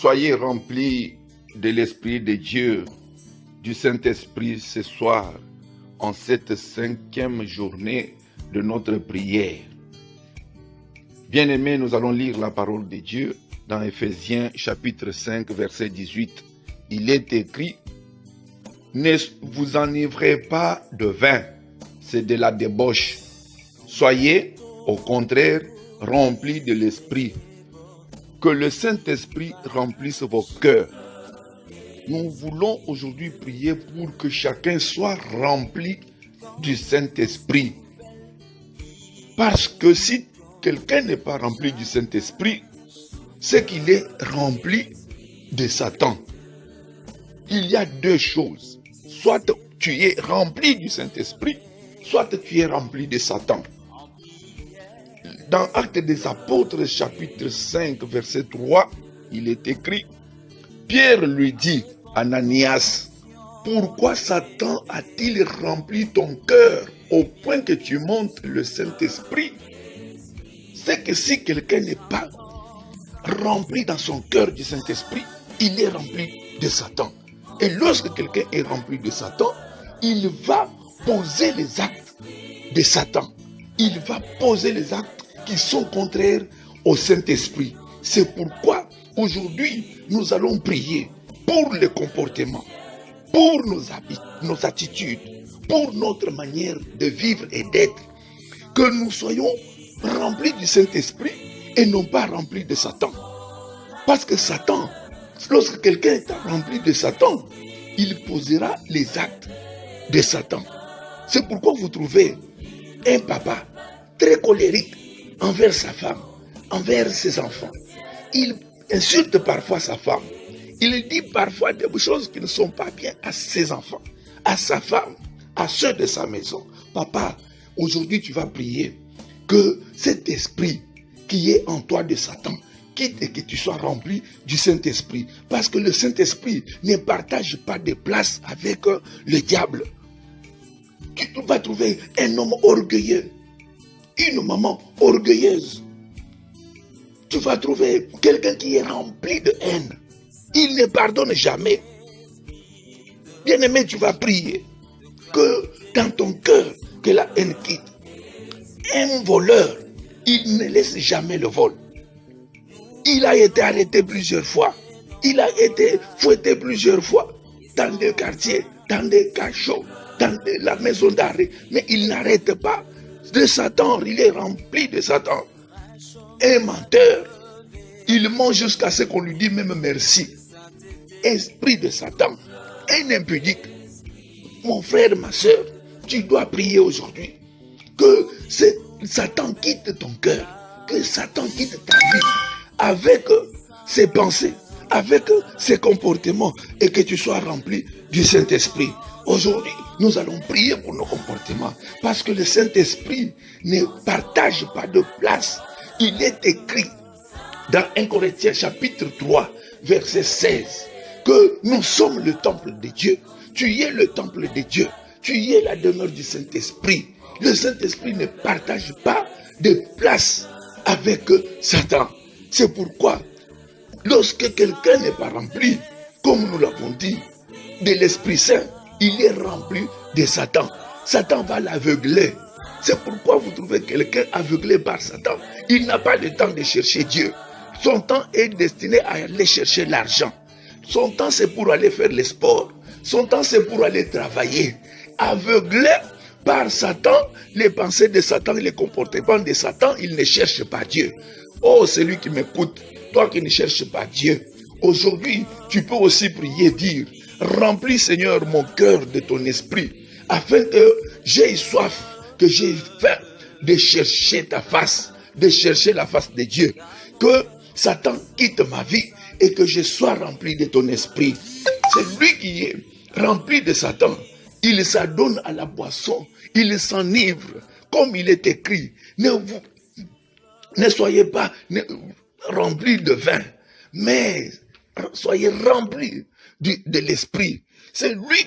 Soyez remplis de l'Esprit de Dieu, du Saint-Esprit ce soir, en cette 5e journée de notre prière. Bien-aimés, nous allons lire la parole de Dieu dans Éphésiens chapitre 5, verset 18. Il est écrit: ne vous enivrez pas de vin, c'est de la débauche. Soyez, au contraire, remplis de l'Esprit. Que le Saint-Esprit remplisse vos cœurs. Nous voulons aujourd'hui prier pour que chacun soit rempli du Saint-Esprit. Parce que si quelqu'un n'est pas rempli du Saint-Esprit, c'est qu'il est rempli de Satan. Il y a deux choses. Soit tu es rempli du Saint-Esprit, soit tu es rempli de Satan. Dans Actes des Apôtres, chapitre 5, verset 3, il est écrit: Pierre lui dit, Ananias, pourquoi Satan a-t-il rempli ton cœur au point que tu montes le Saint-Esprit? C'est que si quelqu'un n'est pas rempli dans son cœur du Saint-Esprit, il est rempli de Satan. Et lorsque quelqu'un est rempli de Satan, il va poser les actes de Satan. Il va poser les actes qui sont contraires au Saint-Esprit. C'est pourquoi aujourd'hui nous allons prier pour le comportement, pour nos habits, nos attitudes, pour notre manière de vivre et d'être, que nous soyons remplis du Saint-Esprit et non pas remplis de Satan. Parce que Satan, lorsque quelqu'un est rempli de Satan, il posera les actes de Satan. C'est pourquoi vous trouvez un papa très colérique envers sa femme, envers ses enfants. Il insulte parfois sa femme. Il dit parfois des choses qui ne sont pas bien à ses enfants, à sa femme, à ceux de sa maison. Papa, aujourd'hui tu vas prier que cet esprit qui est en toi de Satan quitte et que tu sois rempli du Saint-Esprit. Parce que le Saint-Esprit ne partage pas de place avec le diable. Tu vas trouver un homme orgueilleux, une maman orgueilleuse. Tu vas trouver quelqu'un qui est rempli de haine. Il ne pardonne jamais. Bien-aimé, tu vas prier que dans ton cœur, que la haine quitte. Un voleur, il ne laisse jamais le vol. Il a été arrêté plusieurs fois. Il a été fouetté plusieurs fois dans des quartiers, dans des cachots, dans la maison d'arrêt. Mais il n'arrête pas. De Satan, il est rempli de Satan. Un menteur, il ment jusqu'à ce qu'on lui dise même merci. Esprit de Satan, un impudique. Mon frère, ma soeur, tu dois prier aujourd'hui que Satan quitte ton cœur, que Satan quitte ta vie avec ses pensées, avec ses comportements et que tu sois rempli du Saint-Esprit. Aujourd'hui, nous allons prier pour nos comportements parce que le Saint-Esprit ne partage pas de place. Il est écrit dans 1 Corinthiens chapitre 3, verset 16, que nous sommes le temple de Dieu. Tu es le temple de Dieu. Tu es la demeure du Saint-Esprit. Le Saint-Esprit ne partage pas de place avec Satan. C'est pourquoi, lorsque quelqu'un n'est pas rempli, comme nous l'avons dit, de l'Esprit Saint, il est rempli de Satan. Satan va l'aveugler. C'est pourquoi vous trouvez quelqu'un aveuglé par Satan. Il n'a pas le temps de chercher Dieu. Son temps est destiné à aller chercher l'argent. Son temps, c'est pour aller faire le sport. Son temps, c'est pour aller travailler. Aveuglé par Satan, les pensées de Satan, les comportements de Satan, il ne cherche pas Dieu. Oh, celui qui m'écoute, toi qui ne cherches pas Dieu, aujourd'hui, tu peux aussi prier, dire: remplis, Seigneur, mon cœur de ton esprit, afin que j'aie soif, que j'aie faim de chercher ta face, de chercher la face de Dieu. Que Satan quitte ma vie et que je sois rempli de ton esprit. C'est lui qui est rempli de Satan. Il s'adonne à la boisson, il s'enivre, comme il est écrit. Ne soyez pas remplis de vin, mais soyez remplis de l'esprit. C'est lui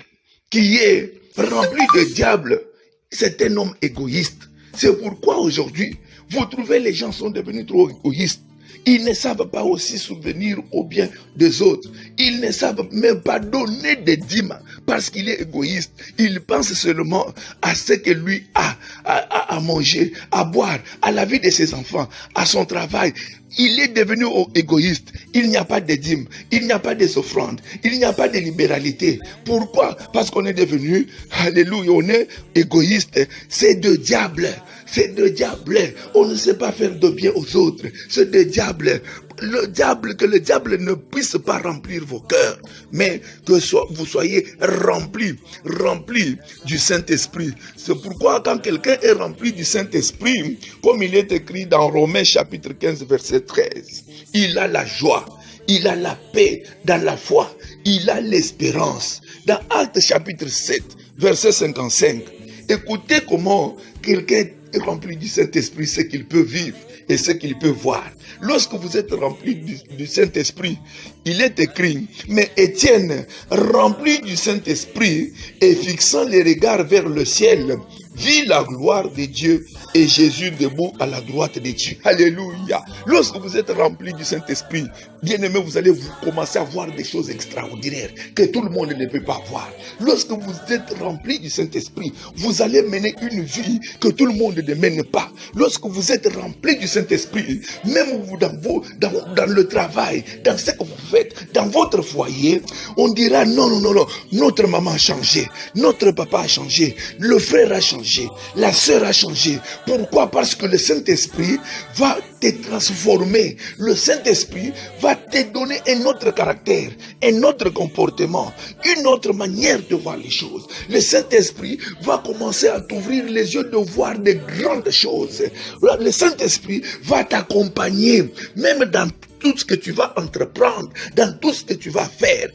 qui est rempli de diable. C'est un homme égoïste. C'est pourquoi aujourd'hui, vous trouvez les gens sont devenus trop égoïstes. Ils ne savent pas aussi souvenir au bien des autres. Ils ne savent même pas donner des dîmes parce qu'il est égoïste. Il pense seulement à ce que lui a à manger, à boire, à la vie de ses enfants, à son travail. Il est devenu égoïste. Il n'y a pas de dîmes, il n'y a pas des offrandes, il n'y a pas de libéralité. Pourquoi? Parce qu'on est devenu, alléluia, on est égoïste. C'est de diable. C'est de diable. On ne sait pas faire de bien aux autres. C'est de diable. Que le diable ne puisse pas remplir vos cœurs, mais que vous soyez remplis du Saint-Esprit. C'est pourquoi quand quelqu'un est rempli du Saint-Esprit, comme il est écrit dans Romains chapitre 15 verset 13, il a la joie, il a la paix dans la foi, il a l'espérance. Dans Actes chapitre 7 verset 55, écoutez comment quelqu'un est rempli du Saint-Esprit, ce qu'il peut vivre et ce qu'il peut voir. Lorsque vous êtes rempli du Saint-Esprit, il est écrit, mais Étienne, rempli du Saint-Esprit et fixant les regards vers le ciel, vit la gloire de Dieu et Jésus debout à la droite de Dieu. Alléluia. Lorsque vous êtes rempli du Saint-Esprit, bien aimé, vous allez commencer à voir des choses extraordinaires que tout le monde ne peut pas voir. Lorsque vous êtes rempli du Saint-Esprit, vous allez mener une vie que tout le monde ne mène pas. Lorsque vous êtes rempli du Saint-Esprit, même vous dans le travail, dans ce que vous faites, dans votre foyer, on dira non, notre maman a changé, notre papa a changé, le frère a changé, la sœur a changé. Pourquoi? Parce que le Saint-Esprit va te transformer. Le Saint-Esprit va te donner un autre caractère, un autre comportement, une autre manière de voir les choses. Le Saint-Esprit va commencer à t'ouvrir les yeux de voir de grandes choses. Le Saint-Esprit va t'accompagner, même dans tout ce que tu vas entreprendre, dans tout ce que tu vas faire.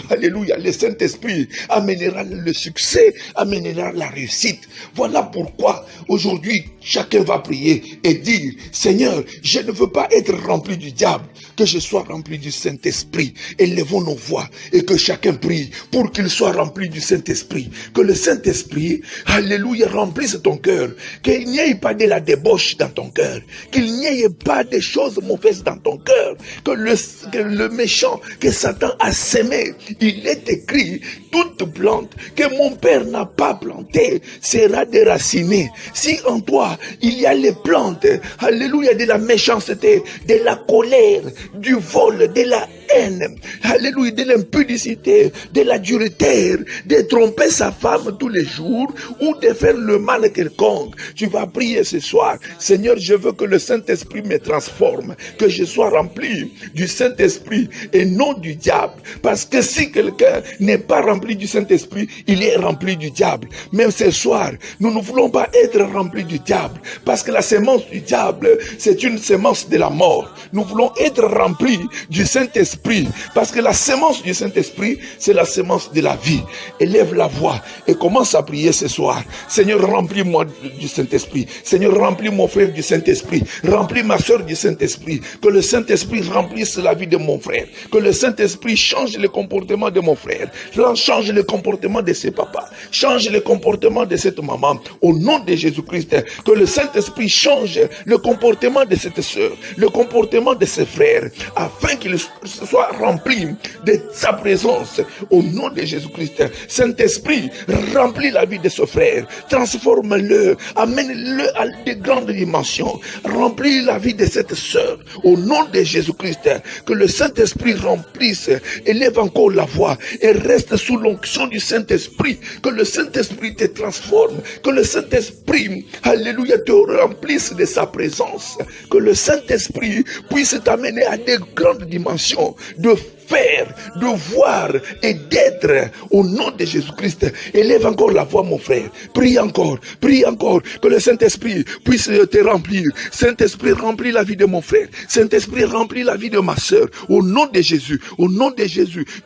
Alléluia, le Saint-Esprit amènera le succès, amènera la réussite. Voilà pourquoi aujourd'hui, chacun va prier et dire, Seigneur, je ne veux pas être rempli du diable, que je sois rempli du Saint-Esprit. Élevons nos voix et que chacun prie pour qu'il soit rempli du Saint-Esprit. Que le Saint-Esprit, alléluia, remplisse ton cœur. Qu'il n'y ait pas de la débauche dans ton cœur. Qu'il n'y ait pas de choses mauvaises dans ton cœur. Que le méchant, que Satan a sémé, il est écrit, toute plante que mon Père n'a pas plantée sera déracinée. Si en toi, il y a les plantes, alléluia, de la méchanceté, de la colère, du vol, de la haine, alléluia, de l'impudicité, de la dureté, de tromper sa femme tous les jours ou de faire le mal quelconque, tu vas prier ce soir, Seigneur, je veux que le Saint-Esprit me transforme, que je sois rempli du Saint-Esprit et non du diable, parce que si quelqu'un n'est pas rempli du Saint-Esprit, il est rempli du diable. Même ce soir, nous ne voulons pas être remplis du diable, parce que la sémence du diable, c'est une sémence de la mort. Nous voulons être remplis du Saint-Esprit, parce que la sémence du Saint-Esprit, c'est la sémence de la vie. Élève la voix et commence à prier ce soir. Seigneur, remplis-moi du Saint-Esprit. Seigneur, remplis mon frère du Saint-Esprit. Remplis ma soeur du Saint-Esprit. Que le Saint-Esprit remplisse la vie de mon frère. Que le Saint-Esprit change le comportement de mon frère. Change le comportement de ses papas. Change le comportement de cette maman. Au nom de Jésus-Christ, que le Saint-Esprit change le comportement de cette soeur, le comportement de ses frères, afin qu'il soit rempli de sa présence. Au nom de Jésus-Christ, Saint-Esprit, remplis la vie de ce frère. Transforme-le. Amène-le à de grandes dimensions. Remplis la vie de cette soeur. Au nom de Jésus-Christ, que le Saint-Esprit remplisse, élève encore la voix et reste sous l'onction du Saint-Esprit. Que le Saint-Esprit te transforme. Que le Saint-Esprit, alléluia, te remplisse de sa présence. Que le Saint-Esprit puisse t'amener à de grandes dimensions de faire, de voir et d'être. Au nom de Jésus-Christ, élève encore la voix, mon frère. Prie encore, que le Saint-Esprit puisse te remplir. Saint-Esprit, remplis la vie de mon frère. Saint-Esprit, remplis la vie de ma soeur. Au nom de Jésus,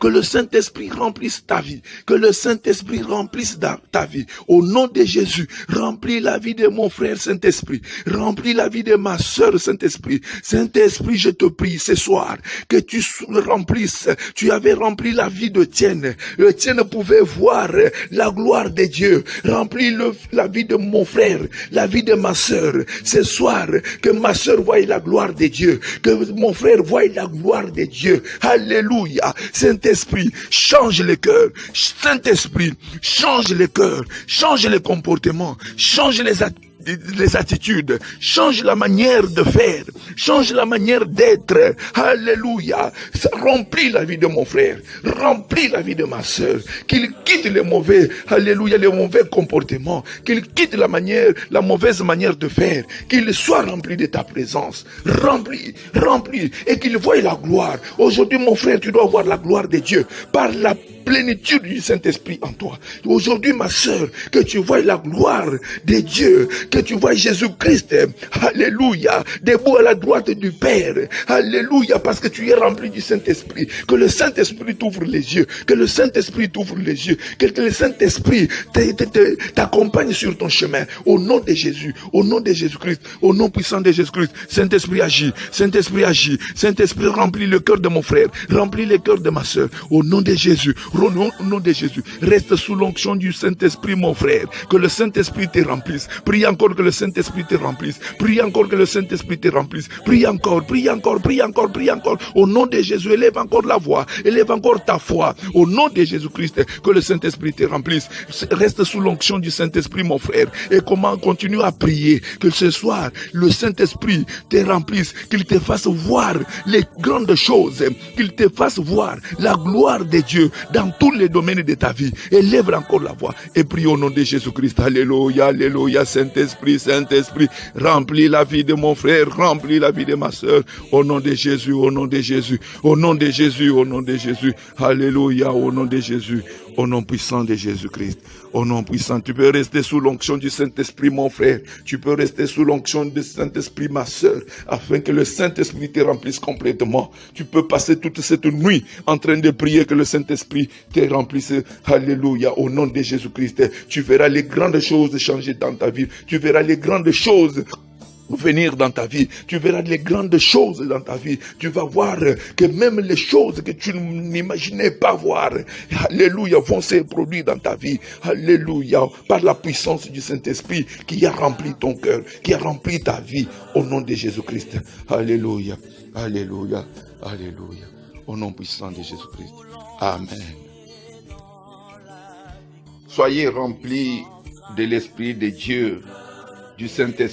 que le Saint-Esprit remplisse ta vie. Que le Saint-Esprit remplisse ta vie. Au nom de Jésus, remplis la vie de mon frère, Saint-Esprit. Remplis la vie de ma soeur, Saint-Esprit. Saint-Esprit, je te prie ce soir que tu remplisses Christ, tu avais rempli la vie de Tienne. Le Tienne pouvait voir la gloire de Dieu. Remplis la vie de mon frère, la vie de ma sœur. Ce soir, que ma sœur voie la gloire de Dieu. Que mon frère voie la gloire de Dieu. Alléluia. Saint-Esprit, change les cœurs. Saint-Esprit, change les cœurs. Change les comportements. Change les attitudes, change la manière de faire, change la manière d'être. Alléluia. Ça remplit la vie de mon frère, remplit la vie de ma sœur, qu'il quitte les mauvais, alléluia, les mauvais comportements, qu'il quitte la mauvaise manière de faire, qu'il soit rempli de ta présence, rempli, et qu'il voie la gloire. Aujourd'hui, mon frère, tu dois voir la gloire de Dieu par la plénitude du Saint-Esprit en toi. Aujourd'hui, ma sœur, que tu vois la gloire de Dieu, que tu vois Jésus-Christ, alléluia, debout à la droite du Père, alléluia, parce que tu es rempli du Saint-Esprit. Que le Saint-Esprit t'ouvre les yeux, que le Saint-Esprit t'ouvre les yeux, que le Saint-Esprit t'accompagne sur ton chemin. Au nom de Jésus, au nom de Jésus-Christ, au nom puissant de Jésus-Christ, Saint-Esprit agit, Saint-Esprit agit, Saint-Esprit remplit le cœur de mon frère, remplit le cœur de ma sœur, au nom de Jésus. Au nom de Jésus, reste sous l'onction du Saint-Esprit, mon frère. Que le Saint-Esprit te remplisse. Prie encore que le Saint-Esprit te remplisse. Prie encore que le Saint-Esprit te remplisse. Prie encore, prie encore, prie encore, prie encore. Au nom de Jésus, élève encore la voix. Élève encore ta foi. Au nom de Jésus-Christ, que le Saint-Esprit te remplisse. Reste sous l'onction du Saint-Esprit, mon frère. Et comment continue à prier. Que ce soir, le Saint-Esprit te remplisse. Qu'il te fasse voir les grandes choses. Qu'il te fasse voir la gloire de Dieu dans tous les domaines de ta vie. Élève encore la voix et prie au nom de Jésus-Christ. Alléluia, alléluia. Saint-Esprit, Saint-Esprit, remplis la vie de mon frère, remplis la vie de ma soeur. Au nom de Jésus, au nom de Jésus, au nom de Jésus, au nom de Jésus. Alléluia, au nom de Jésus, au nom puissant de Jésus-Christ. Au nom puissant, tu peux rester sous l'onction du Saint-Esprit, mon frère. Tu peux rester sous l'onction du Saint-Esprit, ma sœur, afin que le Saint-Esprit te remplisse complètement. Tu peux passer toute cette nuit en train de prier que le Saint-Esprit te remplisse. Alléluia, au nom de Jésus-Christ. Tu verras les grandes choses changer dans ta vie. Tu verras les grandes choses venir dans ta vie. Tu verras les grandes choses dans ta vie. Tu vas voir que même les choses que tu n'imaginais pas voir, alléluia, vont se produire dans ta vie. Alléluia, par la puissance du Saint-Esprit qui a rempli ton cœur, qui a rempli ta vie, au nom de Jésus-Christ. Alléluia, alléluia, alléluia, au nom puissant de Jésus-Christ. Amen. Soyez remplis de l'Esprit de Dieu, du Saint-Esprit.